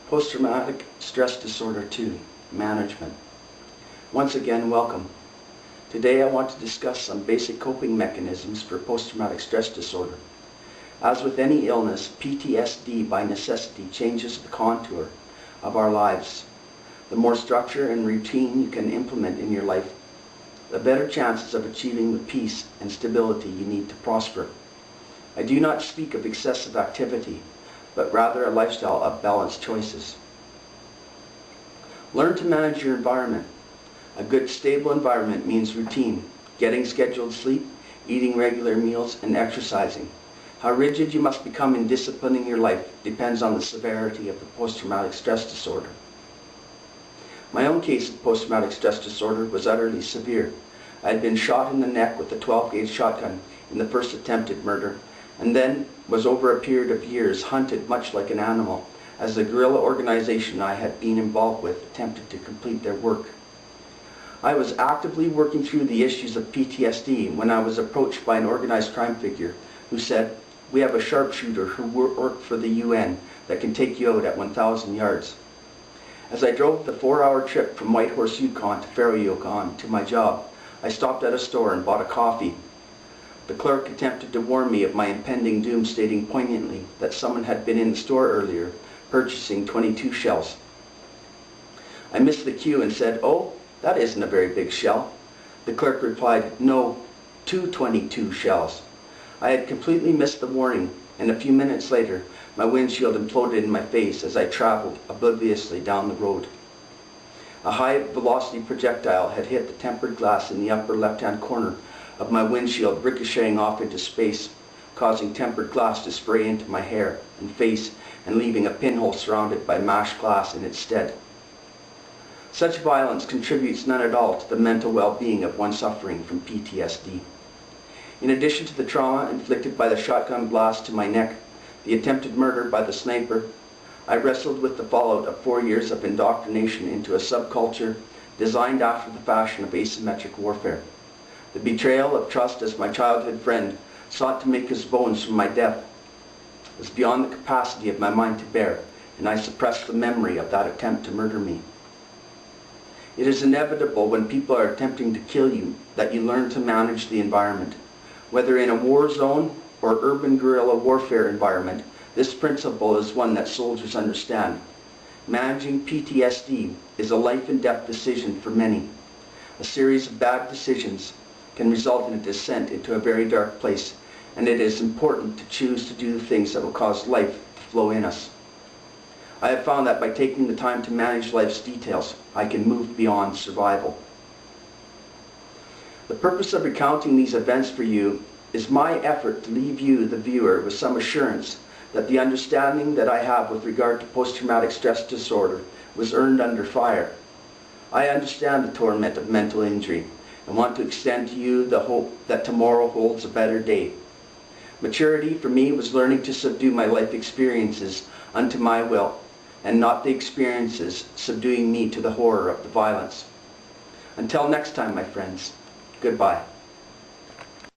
Post-traumatic stress disorder 2, management. Once again, welcome. Today I want to discuss some basic coping mechanisms for post-traumatic stress disorder. As with any illness, PTSD by necessity changes the contour of our lives. The more structure and routine you can implement in your life, the better chances of achieving the peace and stability you need to prosper. I do not speak of excessive activity, but rather a lifestyle of balanced choices. Learn to manage your environment. A good, stable environment means routine, getting scheduled sleep, eating regular meals, and exercising. How rigid you must become in disciplining your life depends on the severity of the post-traumatic stress disorder. My own case of post-traumatic stress disorder was utterly severe. I had been shot in the neck with a 12-gauge shotgun in the first attempted murder, and then was over a period of years hunted much like an animal as the guerrilla organization I had been involved with attempted to complete their work. I was actively working through the issues of PTSD when I was approached by an organized crime figure who said, "We have a sharpshooter who worked for the UN that can take you out at 1,000 yards. As I drove the 4-hour trip from Whitehorse, Yukon to Faro, Yukon to my job, I stopped at a store and bought a coffee. The clerk attempted to warn me of my impending doom, stating poignantly that someone had been in the store earlier purchasing 22 shells. I missed the cue and said, "Oh, that isn't a very big shell." The clerk replied, "No, 222 shells." I had completely missed the warning, and a few minutes later, my windshield imploded in my face as I traveled obliviously down the road. A high-velocity projectile had hit the tempered glass in the upper left-hand corner of my windshield, ricocheting off into space, causing tempered glass to spray into my hair and face and leaving a pinhole surrounded by mashed glass in its stead. Such violence contributes none at all to the mental well-being of one suffering from PTSD. In addition to the trauma inflicted by the shotgun blast to my neck, the attempted murder by the sniper, I wrestled with the fallout of 4 years of indoctrination into a subculture designed after the fashion of asymmetric warfare. The betrayal of trust as my childhood friend sought to make his bones from my death was beyond the capacity of my mind to bear, and I suppressed the memory of that attempt to murder me. It is inevitable when people are attempting to kill you that you learn to manage the environment. Whether in a war zone or urban guerrilla warfare environment, this principle is one that soldiers understand. Managing PTSD is a life and death decision for many. A series of bad decisions can result in a descent into a very dark place, and it is important to choose to do the things that will cause life to flow in us. I have found that by taking the time to manage life's details, I can move beyond survival. The purpose of recounting these events for you is my effort to leave you, the viewer, with some assurance that the understanding that I have with regard to post-traumatic stress disorder was earned under fire. I understand the torment of mental injury and want to extend to you the hope that tomorrow holds a better day. Maturity for me was learning to subdue my life experiences unto my will, and not the experiences subduing me to the horror of the violence. Until next time, my friends, goodbye.